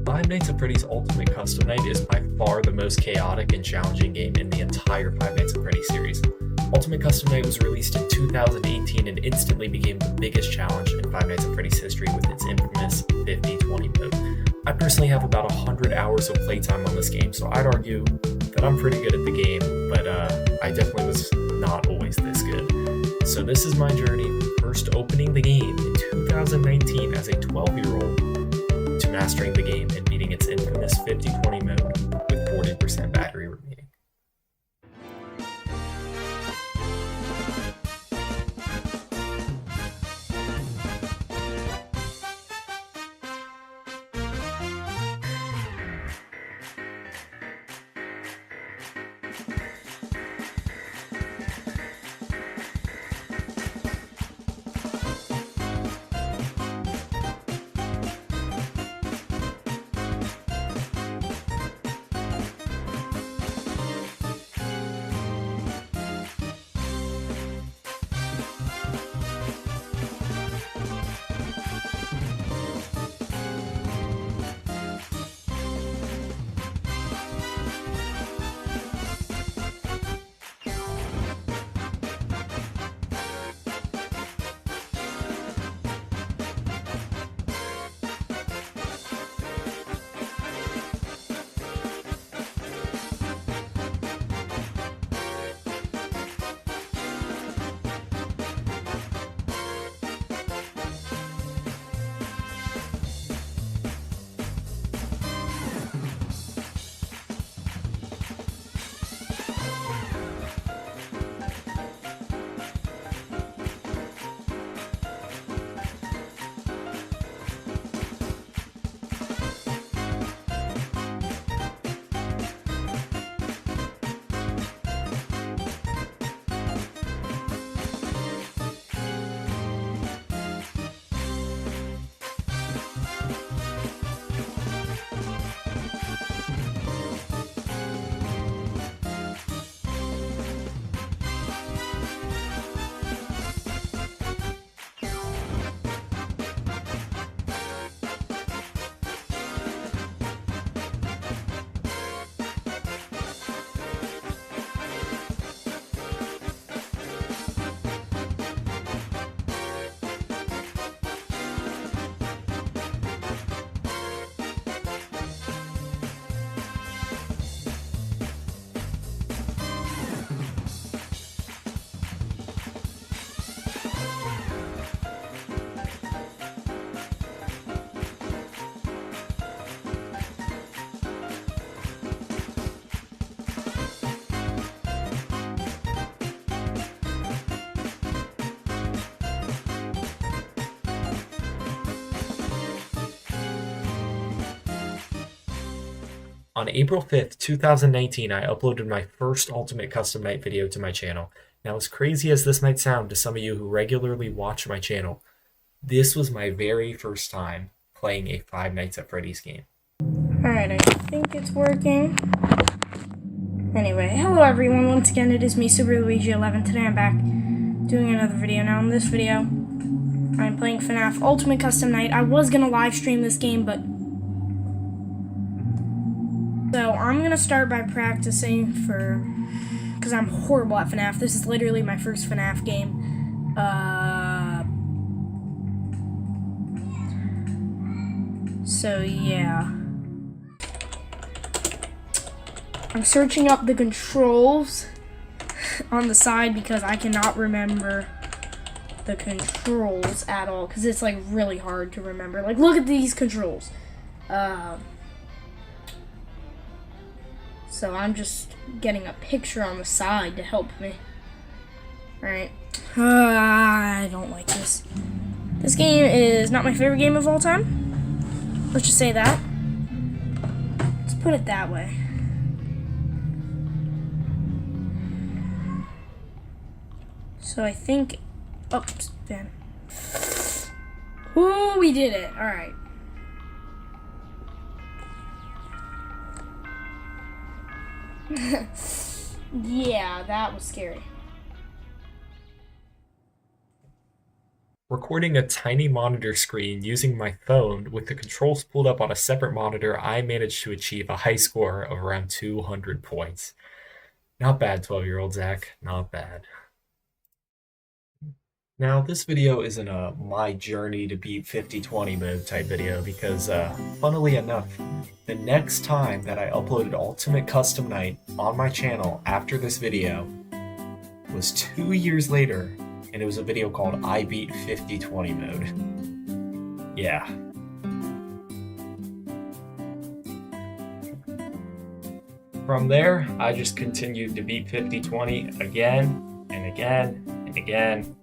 Five Nights at Freddy's Ultimate Custom Night is by far the most chaotic and challenging game in the entire Five Nights at Freddy's series. Ultimate Custom Night was released in 2018 and instantly became the biggest challenge in Five Nights at Freddy's history with its infamous 50-20 mode. I personally have about 100 hours of playtime on this game, so I'd argue that I'm pretty good at the game, but I definitely was not always this good. So this is my journey from first opening the game in 2019 as a 12-year-old to mastering the game and beating its infamous 50-20 mode with 40% battery remaining. On April 5th, 2019, I uploaded my first Ultimate Custom Night video to my channel. Now, as crazy as this might sound to some of you who regularly watch my channel, this was my very first time playing a Five Nights at Freddy's game. Alright, I think it's working. Anyway, hello everyone, once again it is me, SuperLuigi11. Today I'm back doing another video. Now in this video, I'm playing FNAF Ultimate Custom Night. I was gonna live stream this game, but... So, I'm gonna start by practicing because I'm horrible at FNAF. This is literally my first FNAF game. So, yeah. I'm searching up the controls on the side because I cannot remember the controls at all. Because it's, like, really hard to remember. Like, look at these controls. So I'm just getting a picture on the side to help me. Alright. I don't like this. This game is not my favorite game of all time. Let's just say that. Let's put it that way. So I think... Oops, man. Ooh, we did it. Alright. Yeah, that was scary. Recording a tiny monitor screen using my phone with the controls pulled up on a separate monitor, I managed to achieve a high score of around 200 points. Not bad, 12-year-old Zach, not bad. Now, this video isn't a my journey to beat 50-20 mode type video because, funnily enough, the next time that I uploaded Ultimate Custom Night on my channel after this video was 2 years later, and it was a video called I Beat 50-20 mode. Yeah. From there, I just continued to beat 50-20 again and again and again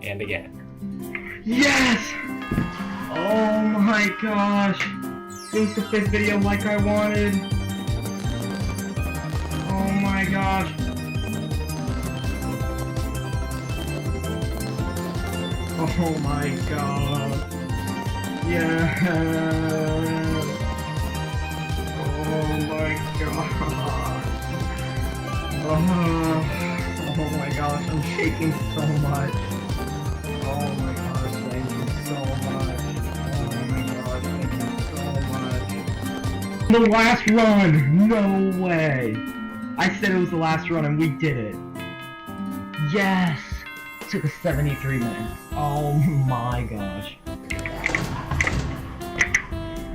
and again. Yes! Oh my gosh! It was the 5th video like I wanted. Oh my gosh. Oh my god. Yes! Oh my god. Oh my gosh, I'm shaking so much. Oh my gosh, thank you so much. Oh my gosh, thank you so much. The last run! No way! I said it was the last run and we did it. Yes! It took us 73 minutes. Oh my gosh.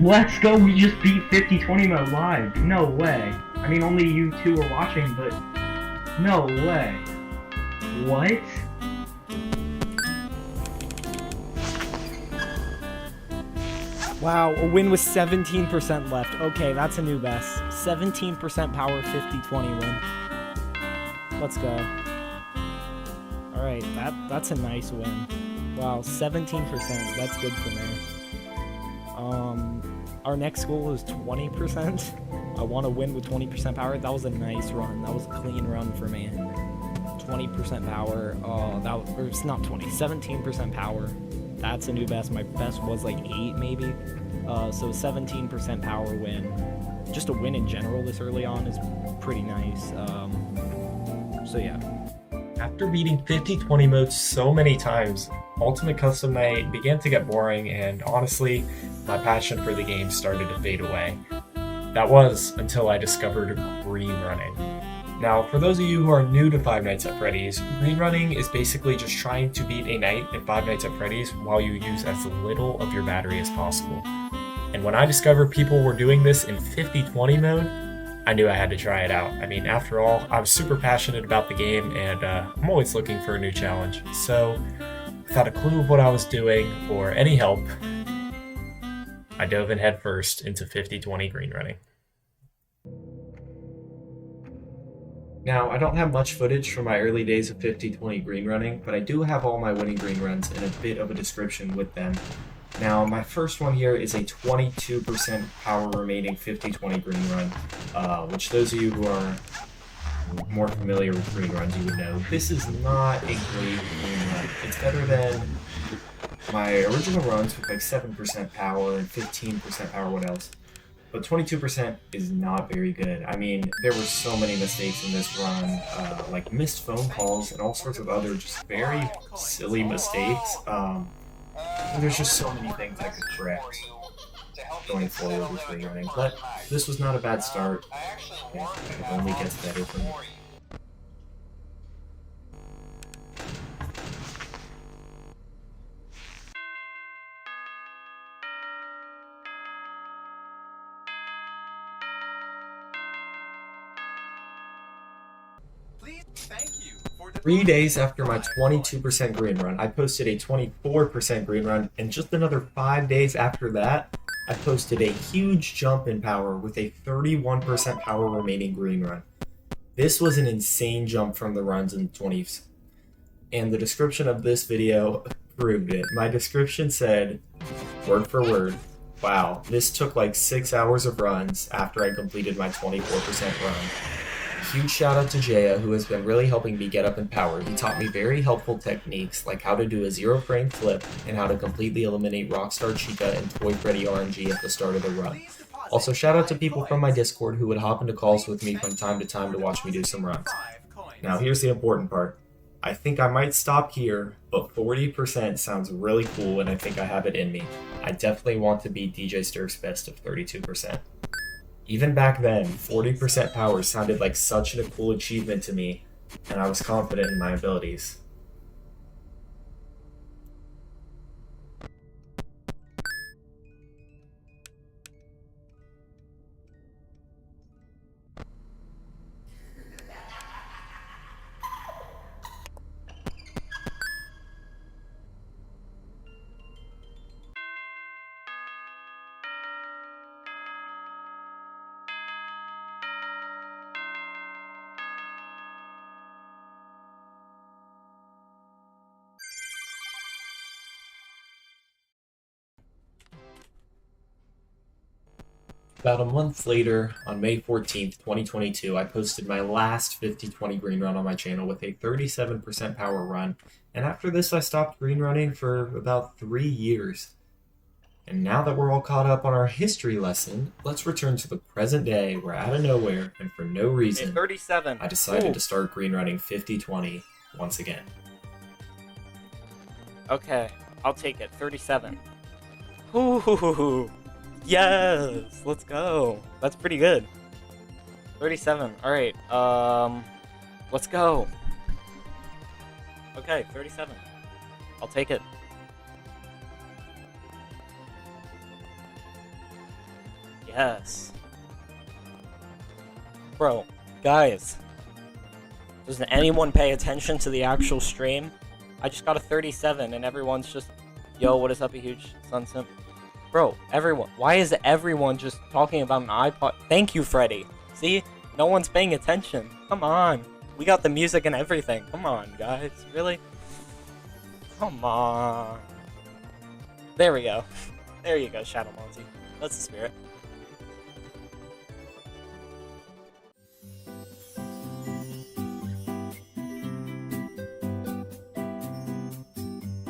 Let's go, we just beat 50-20 mode live. No way. I mean, only you two are watching, but no way. What? Wow, a win with 17% left. Okay, that's a new best. 17% power, 50-20 win. Let's go. Alright, that's a nice win. Wow, 17%. That's good for me. Our next goal is 20%. I want to win with 20% power. That was a nice run. That was a clean run for me. 20% power. Or it's not 20. 17% power. That's a new best. My best was like 8 maybe. So 17% power win. Just a win in general this early on is pretty nice. So yeah. After beating 50-20 mode so many times, Ultimate Custom Night began to get boring, and honestly, my passion for the game started to fade away. That was until I discovered green running. Now, for those of you who are new to Five Nights at Freddy's, green running is basically just trying to beat a night in Five Nights at Freddy's while you use as little of your battery as possible. And when I discovered people were doing this in 50-20 mode, I knew I had to try it out. I mean, after all, I was super passionate about the game, and I'm always looking for a new challenge. So, without a clue of what I was doing or any help, I dove in headfirst into 50-20 green running. Now, I don't have much footage from my early days of 50-20 green running, but I do have all my winning green runs and a bit of a description with them. Now, my first one here is a 22% power remaining 50-20 green run, which those of you who are more familiar with green runs, you would know. This is not a great green run. It's better than my original runs with like 7% power and 15% power, what else? But 22% is not very good. I mean, there were so many mistakes in this run, like missed phone calls and all sorts of other just very silly mistakes. There's just so many things I could correct going forward with green running. But this was not a bad start. It only gets better from here. 3 days after my 22% green run, I posted a 24% green run, and just another 5 days after that, I posted a huge jump in power with a 31% power remaining green run. This was an insane jump from the runs in the 20s, and the description of this video proved it. My description said, word for word, wow, this took like 6 hours of runs after I completed my 24% run. Huge shout out to Jaya, who has been really helping me get up in power. He taught me very helpful techniques like how to do a 0-frame flip and how to completely eliminate Rockstar Chica and Toy Freddy RNG at the start of the run. Also shout out to people from my Discord who would hop into calls with me from time to time to watch me do some runs. Now here's the important part. I think I might stop here, but 40% sounds really cool and I think I have it in me. I definitely want to beat DJ Stirk's best of 32%. Even back then, 40% power sounded like such a cool achievement to me, and I was confident in my abilities. About a month later, on May 14th, 2022, I posted my last 50-20 green run on my channel with a 37% power run, and after this I stopped green running for about 3 years. And now that we're all caught up on our history lesson, let's return to the present day where out of nowhere, and for no reason, 37. I decided to start green running 50-20 once again. Okay, I'll take it. 37. Ooh, yes, let's go. That's pretty good. 37. All right. Let's go. Okay, 37. I'll take it. Yes. Bro, guys. Doesn't anyone pay attention to the actual stream? I just got a 37 and everyone's just, yo, what is up, a huge sun simp? Bro, everyone, why is everyone just talking about an iPod? Thank you, Freddy. See? No one's paying attention. Come on. We got the music and everything. Come on, guys. Really? Come on. There we go. There you go, Shadow Monty. That's the spirit.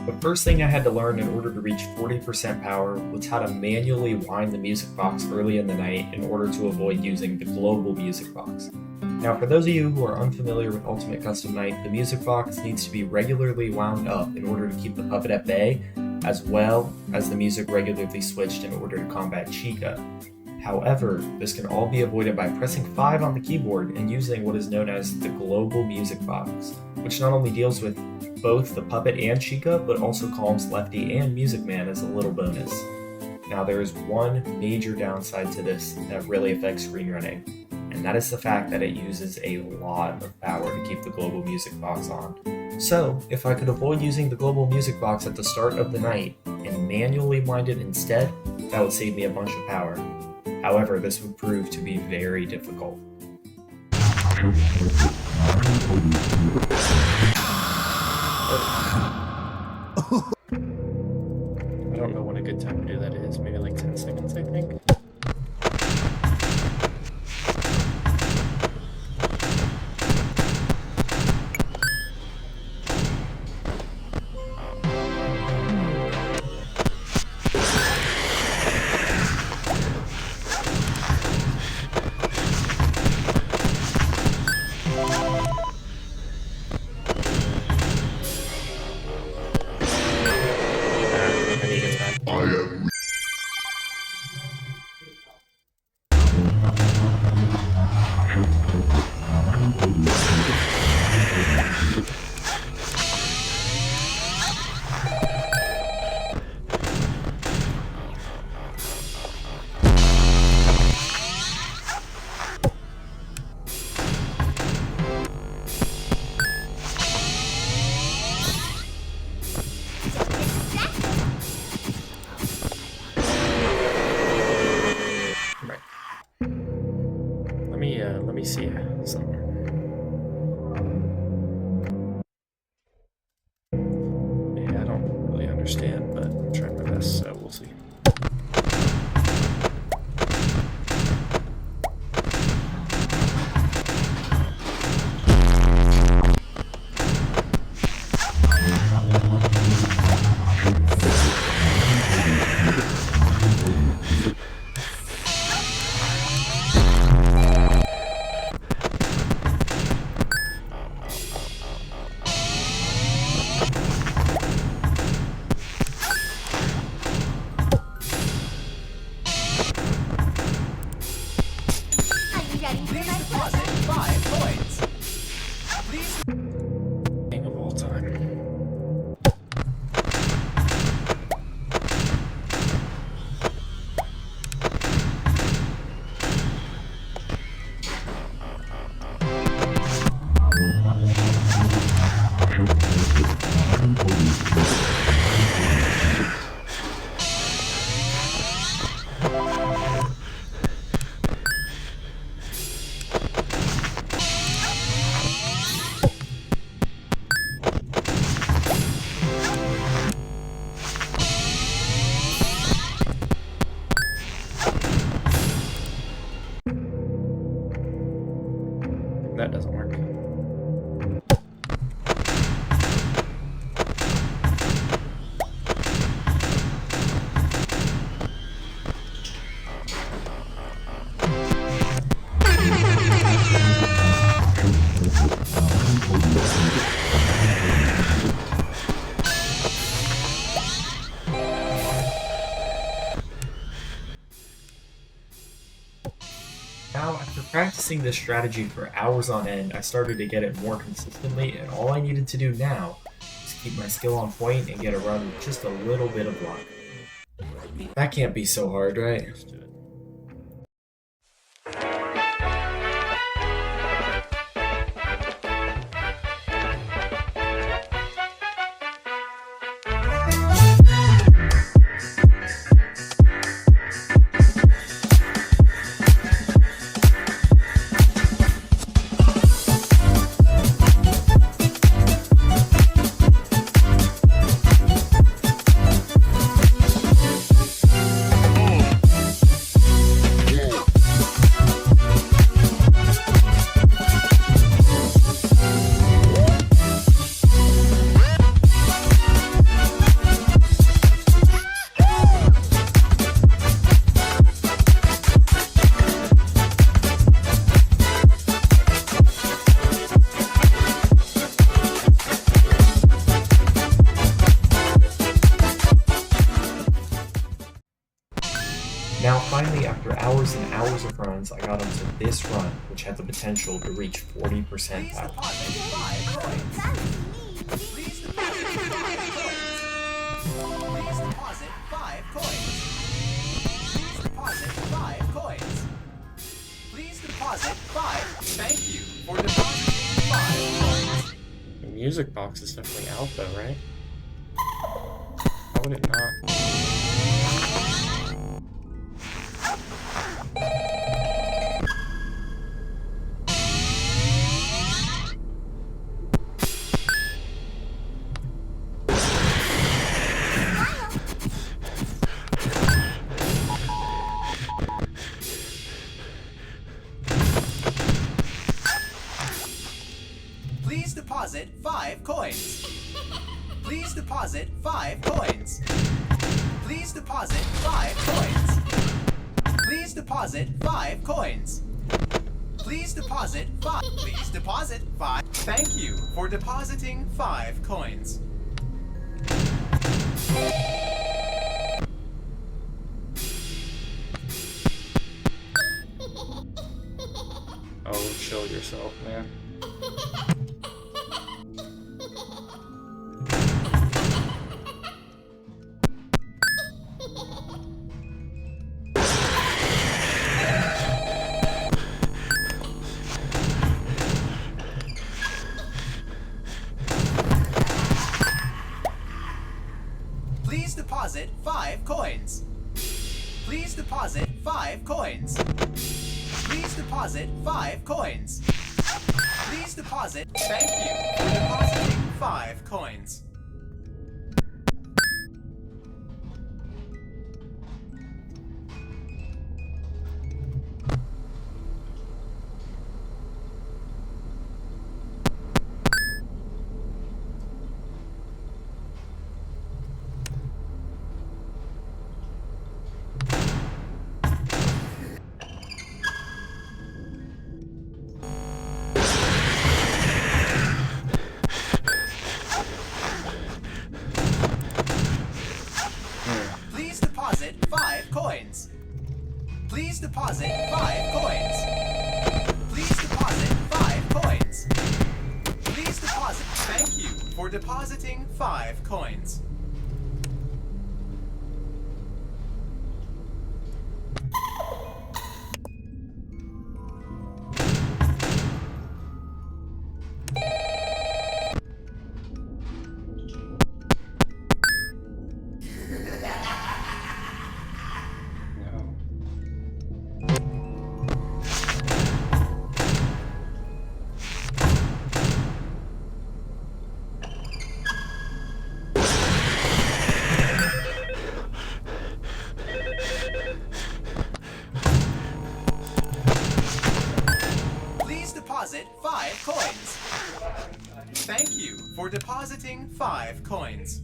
The first thing I had to learn in order to reach 40% power was how to manually wind the music box early in the night in order to avoid using the global music box. Now, for those of you who are unfamiliar with Ultimate Custom Night, the music box needs to be regularly wound up in order to keep the puppet at bay, as well as the music regularly switched in order to combat Chica. However, this can all be avoided by pressing 5 on the keyboard and using what is known as the global music box, which not only deals with both the puppet and Chica, but also calms Lefty and Music Man as a little bonus. Now, there is one major downside to this that really affects screen running, and that is the fact that it uses a lot of power to keep the global music box on. So, if I could avoid using the global music box at the start of the night and manually wind it instead, that would save me a bunch of power. However, this would prove to be very difficult. I don't know when a good time to do that is. Maybe like 10 seconds, I think. Let me see something. Yeah, I don't really understand, but I'm trying my best, so we'll see. That doesn't work. Now, after practicing this strategy for hours on end, I started to get it more consistently, and all I needed to do now is keep my skill on point and get a run with just a little bit of luck. That can't be so hard, right? Now finally, after hours and hours of runs, I got onto this run, which had the potential to reach 40% power. Please deposit 5 coins. Please deposit 5 coins. Please deposit 5. Thank you for depositing 5 coins. The music box is definitely out though, right? How would it not? Please deposit 5 coins. Please deposit 5 coins. Please deposit 5 coins. Please deposit 5 coins. Please deposit 5. Please deposit 5. Thank you for depositing 5 coins. Oh, chill yourself, man. Please deposit 5 coins. Please deposit 5 coins. Please deposit 5 coins. Please deposit. Thank you for depositing 5 coins. Please deposit 5 coins. Please deposit 5 coins. Please deposit 5 coins. Please deposit. Thank you for depositing 5 coins. No. 5 coins. Thank you for depositing 5 coins.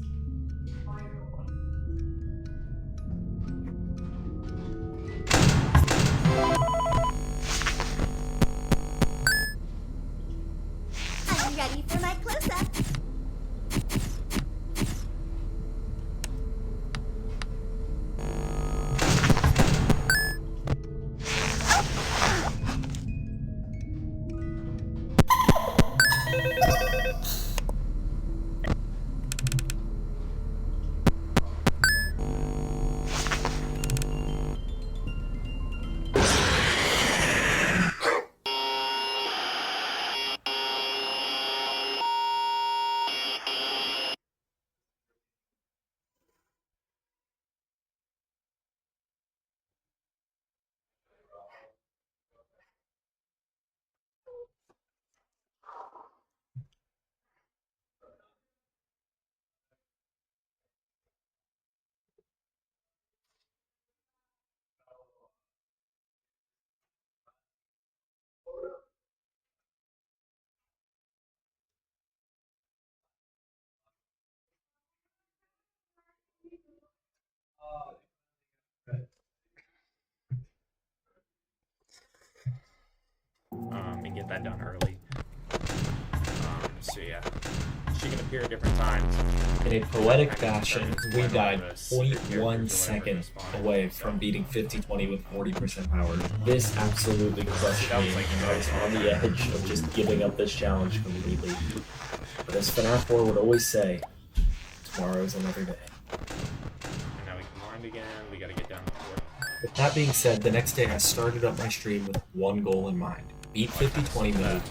I'm ready for my close-up. And get that done early. So yeah, she can appear at different times. In a poetic fashion, we died 0.1 second away from beating 50-20 with 40% power. This absolutely crushed me. I was on the edge of just giving up this challenge completely. But as FNAF 4 would always say, tomorrow's another day. And now we combined again, we gotta get down to 4. With that being said, the next day I started up my stream with one goal in mind. Beat 50-20 mode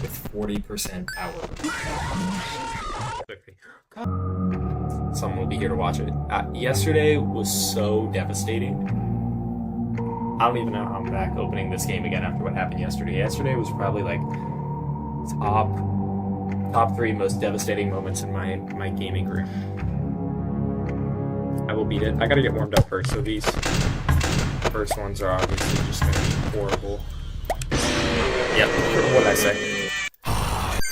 with 40% power. Quickly. Someone will be here to watch it. Yesterday was so devastating. I don't even know how I'm back opening this game again after what happened yesterday. Yesterday was probably like top 3 most devastating moments in my gaming career. I will beat it. I gotta get warmed up first, so these first ones are obviously just gonna be horrible. Yep, what did I say?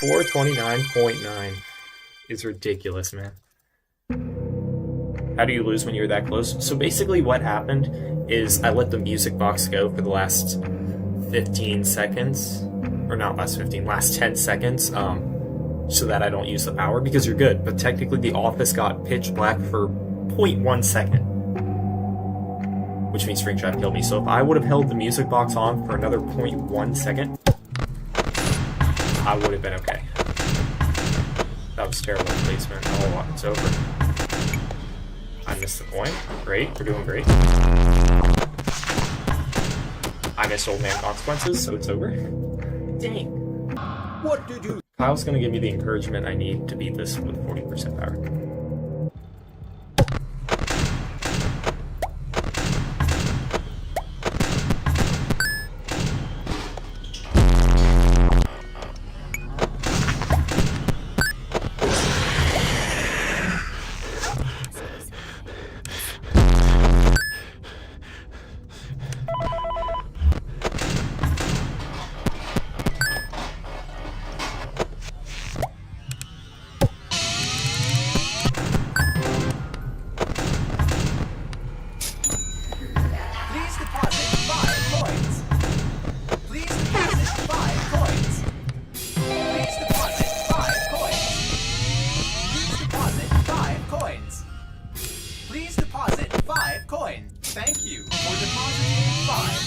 429.9 is ridiculous, man. How do you lose when you're that close? So basically what happened is I let the music box go for the last 15 seconds. Or not last 15, last 10 seconds. So that I don't use the power, because you're good. But technically the office got pitch black for 0.1 second. Which means Springtrap killed me. So if I would have held the music box on for another 0.1 second, I would have been okay. That was terrible placement. Oh, it's over. I missed the point. Great, we're doing great. I missed Old Man Consequences, so it's over. Dang. What did you... Kyle's gonna give me the encouragement I need to beat this with 40% power.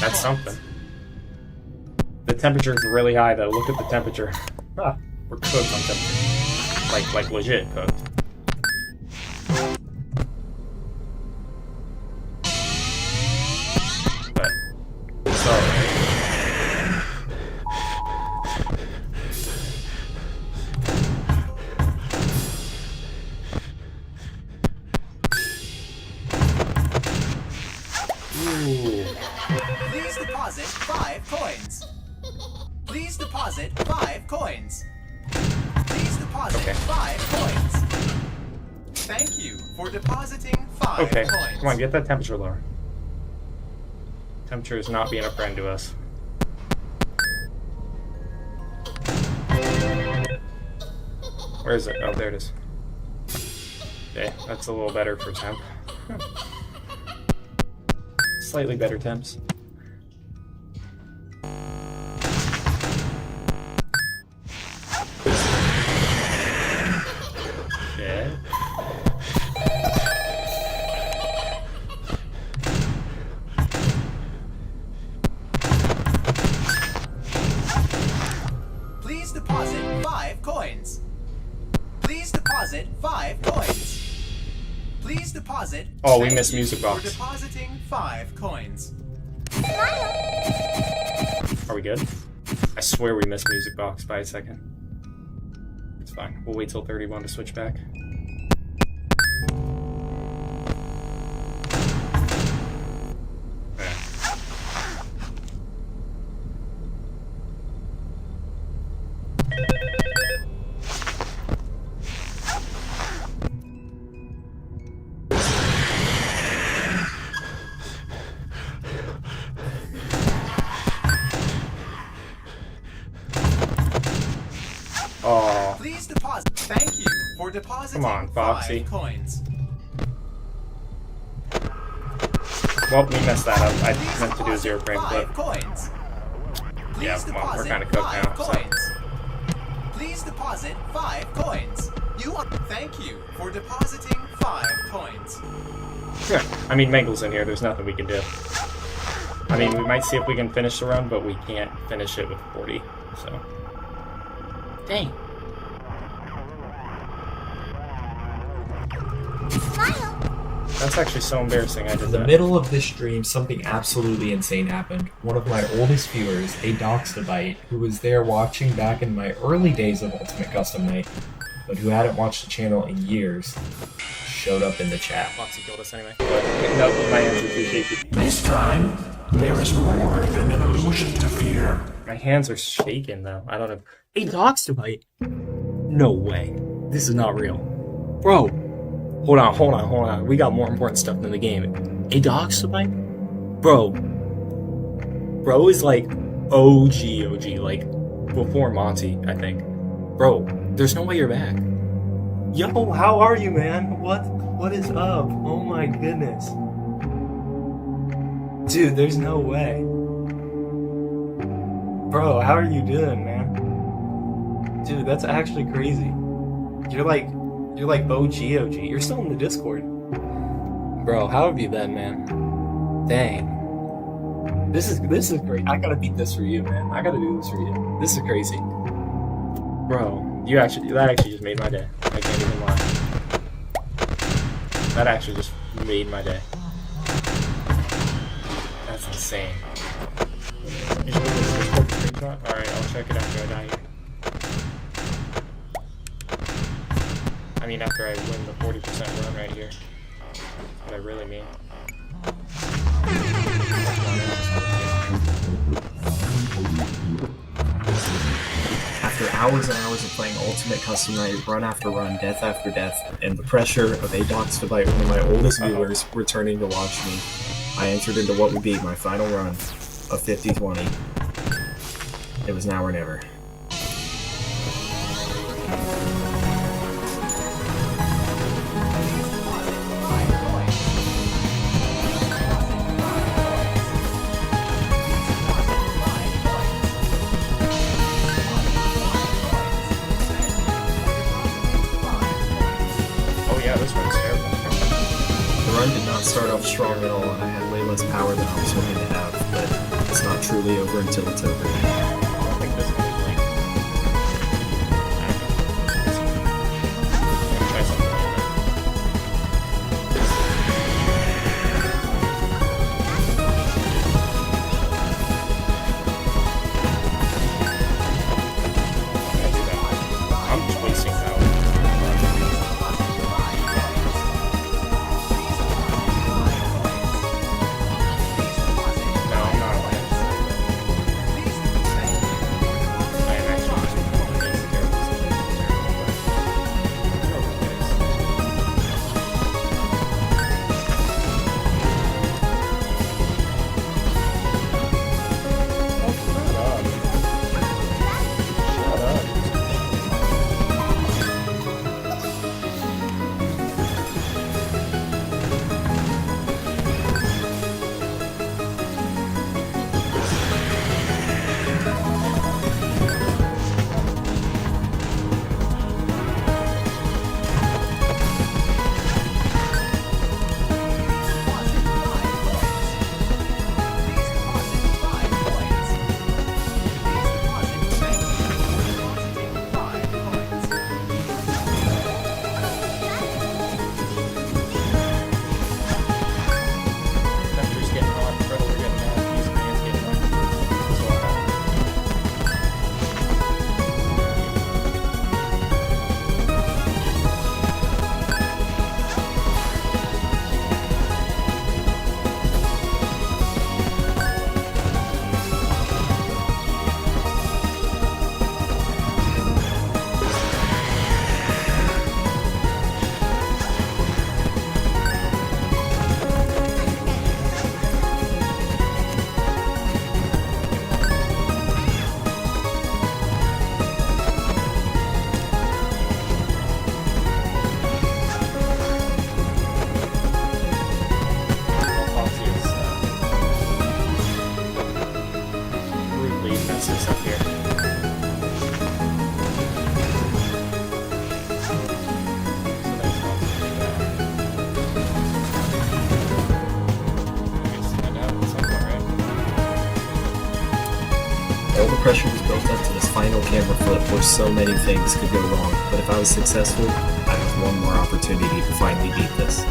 That's something. The temperature is really high though. Look at the temperature. Ah, we're cooked on temperature. Like legit cooked. But it's alright. Ooh. Please deposit 5 coins. Please deposit 5 coins. Please deposit Okay. 5 coins. Thank you for depositing 5 Okay, coins. come on, get that temperature lower. Temperature is not being a friend to us. Where is it? Oh, there it is. Okay, that's a little better for temp. Slightly better temps. Okay. Please deposit 5 coins. Please deposit 5 coins. Please deposit. Oh, we Thank missed you music box. For depositing 5 coins. Are we good? I swear we missed music box by a second. It's fine. We'll wait till 31 to switch back. Okay. Oh, Please deposit. Thank you for depositing Come on, Foxy. 5 coins. well, we messed that up. I Please meant to do a 0 deposit frame, 5 but coins. Please yeah, well, we're deposit kind of cooked 5 now. So. coins. Please deposit 5 coins. Thank you for depositing 5 coins. Yeah, I mean, Mangle's in here. There's nothing we can do. I mean, we might see if we can finish the run, but we can't finish it with 40. So, dang. That's actually so embarrassing. I did In the that. middle of this stream, something absolutely insane happened. One of my oldest viewers, a Doxtabite, who was there watching back in my early days of Ultimate Custom Night, but who hadn't watched the channel in years, showed up in the chat. Foxy killed us anyway. But, no, my hands are too shaky. This time, there is more than an illusion to fear. My hands are shaking, though. I don't know. A Doxtabite? No way. This is not real. Bro. Hold on. We got more important stuff than the game. A Doxtabite? Bro is like OG, like before Monty, I think. Bro, there's no way you're back. Yo, how are you, man? What is up? Oh my goodness. Dude, there's no way. Bro, how are you doing, man? Dude, that's actually crazy. You're like OG. You're still in the Discord. Bro, how have you been, man? Dang. This is great. I gotta beat this for you, man. I gotta do this for you. This is crazy. Bro, that actually just made my day. I can't even lie. That actually just made my day. That's insane. You should look at this Discord screenshot? Alright, I'll check it after I die here. I mean, after I win the 40% run right here. That's what I really mean. After hours and hours of playing Ultimate Custom Night, run after run, death after death, and the pressure of Adox1, one of my oldest viewers, returning to watch me, I entered into what would be my final run of 50-20. It was now or never. Did not start off strong at all. I had way less power than I was hoping to have, but it's not truly over until it's over. I don't think this one is like... Try something like that. I'm just wasting power. the pressure was built up to this final camera flip where so many things could go wrong, but if I was successful, I'd have one more opportunity to finally beat this.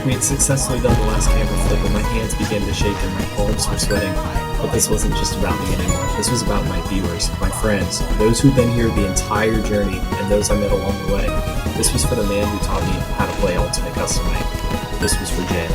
We had successfully done the last camera flip and my hands began to shake and my palms were sweating. But this wasn't just about me anymore. This was about my viewers, my friends, those who've been here the entire journey, and those I met along the way. This was for the man who taught me how to play Ultimate Custom Night. This was for Jay.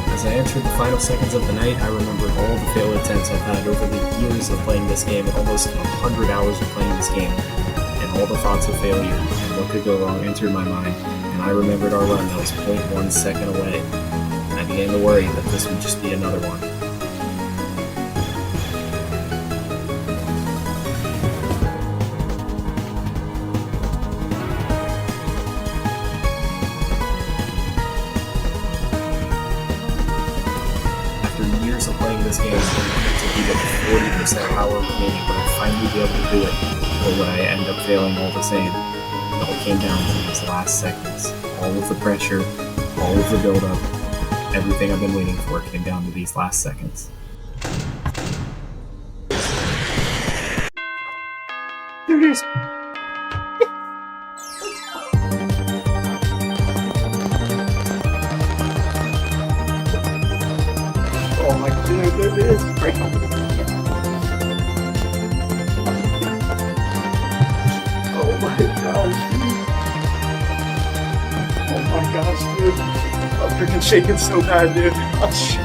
As I entered the final seconds of the night, I remembered all the failed attempts I've had over the years of playing this game and almost 100 hours of playing this game. And all the thoughts of failure and what could go wrong entered my mind, and I remembered our run that was 0.1 second away. And I began to worry that this would just be another one. Years of playing this game, I wanted to beat it with 40% power remaining, but I'd finally be able to do it. Or would I end up failing all the same? It all came down to these last seconds. All of the pressure, all of the build-up, everything I've been waiting for came down to these last seconds. There it is! Oh my god, there it is! Right on. Oh my gosh, dude. Oh my gosh, dude. I'm freaking shaking so bad, dude. Oh shit.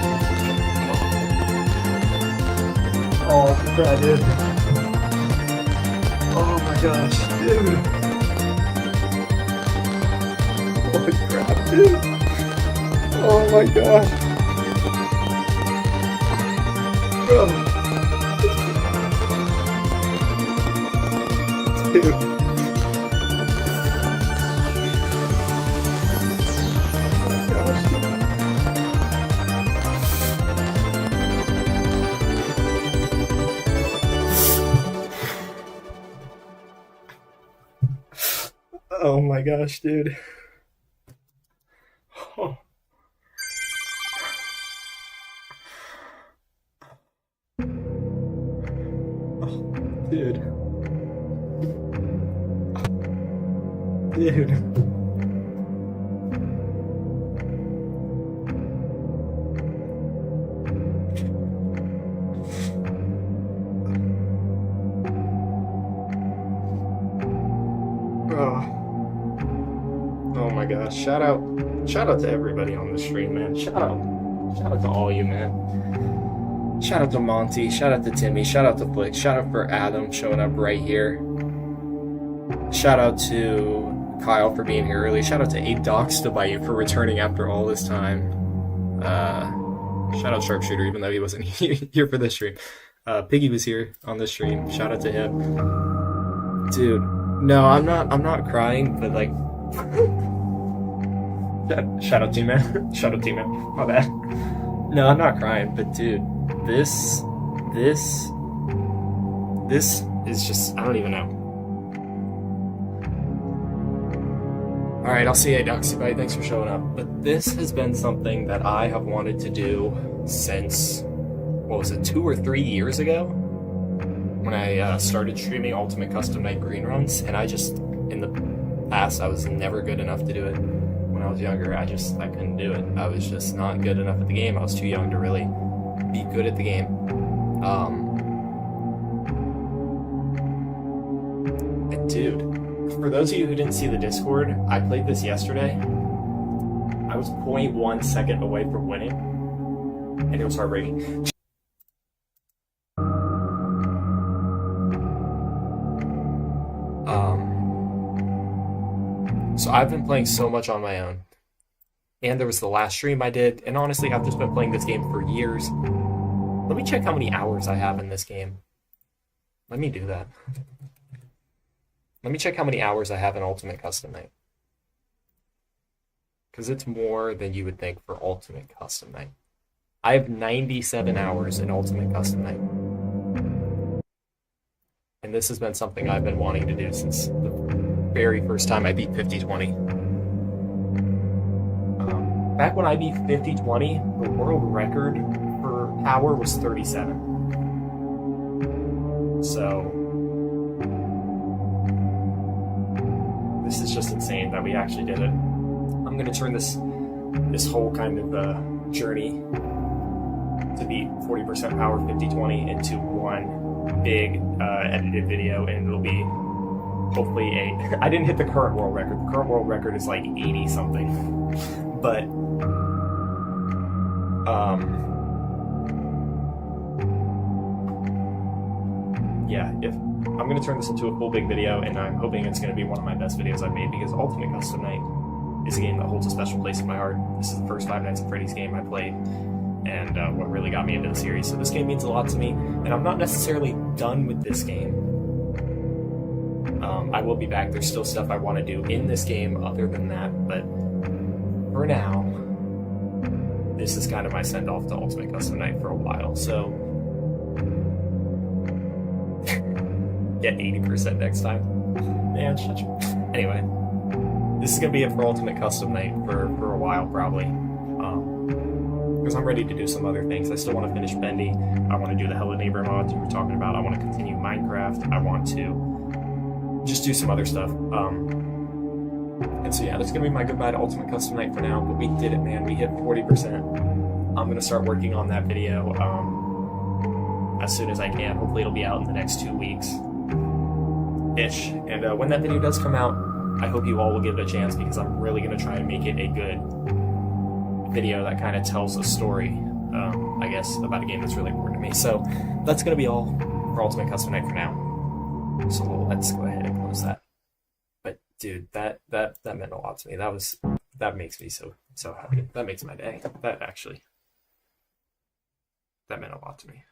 Oh god, dude. Oh my gosh, dude. Holy crap, dude. Oh my gosh. Bro. Dude. Oh my gosh, dude. Oh. Dude. Dude. Oh my gosh. Shout out to everybody on the stream, man. Shout out to all you, man. Shout out to Monty, shout out to Timmy, shout out to Flick, shout out for Adam showing up right here. Shout out to Kyle for being here early. Shout out to 8docs for returning after all this time. Shout out Sharpshooter, even though he wasn't here for this stream. Piggy was here on this stream. Shout out to him. Dude, no, I'm not crying, but like shout out T-Man. Shout out T-Man. My bad. No, I'm not crying, but dude, this is just, I don't even know. Alright, I'll see you, Doxybite. Thanks for showing up. But this has been something that I have wanted to do since, what was it, 2 or 3 years ago? When I started streaming Ultimate Custom Night Green Runs, and I just, in the past, I was never good enough to do it. When I was younger, I couldn't do it. I was just not good enough at the game. I was too young to really be good at the game. And dude, for those of you who didn't see the Discord, I played this yesterday. I was 0.1 second away from winning, and it was heartbreaking. So I've been playing so much on my own. And there was the last stream I did, and honestly, I've just been playing this game for years. Let me check how many hours I have in this game. Let me do that. Let me check how many hours I have in Ultimate Custom Night. Because it's more than you would think for Ultimate Custom Night. I have 97 hours in Ultimate Custom Night. And this has been something I've been wanting to do since the very first time I beat 5020. Back when I beat 5020, the world record for power was 37. So this is just insane that we actually did it. I'm gonna turn this whole kind of journey to beat 40% power 5020 into one big edited video, and it'll be hopefully I didn't hit the current world record. The current world record is like 80 something, but yeah, if I'm gonna turn this into a full big video, and I'm hoping it's gonna be one of my best videos I've made, because Ultimate Custom Night is a game that holds a special place in my heart. This is the first Five Nights at Freddy's game I played, and what really got me into the series. So this game means a lot to me, and I'm not necessarily done with this game. I will be back. There's still stuff I want to do in this game other than that, but for now, this is kind of my send-off to Ultimate Custom Night for a while. So get 80% next time. Man, anyway, this is gonna be it for Ultimate Custom Night for a while, probably. Because I'm ready to do some other things. I still want to finish Bendy. I want to do the Hello Neighbor mods you were talking about. I want to continue Minecraft. I want to just do some other stuff. And so yeah, that's gonna be my goodbye to Ultimate Custom Night for now. But we did it, man. We hit 40%. I'm gonna start working on that video as soon as I can. Hopefully it'll be out in the next 2 weeks ish. And when that video does come out, I hope you all will give it a chance, because I'm really gonna try and make it a good video that kind of tells a story, I guess, about a game that's really important to me. So that's gonna be all for Ultimate Custom Night for now. So let's go ahead and close that. But dude, that meant a lot to me. That makes me so happy. That makes my day. That meant a lot to me.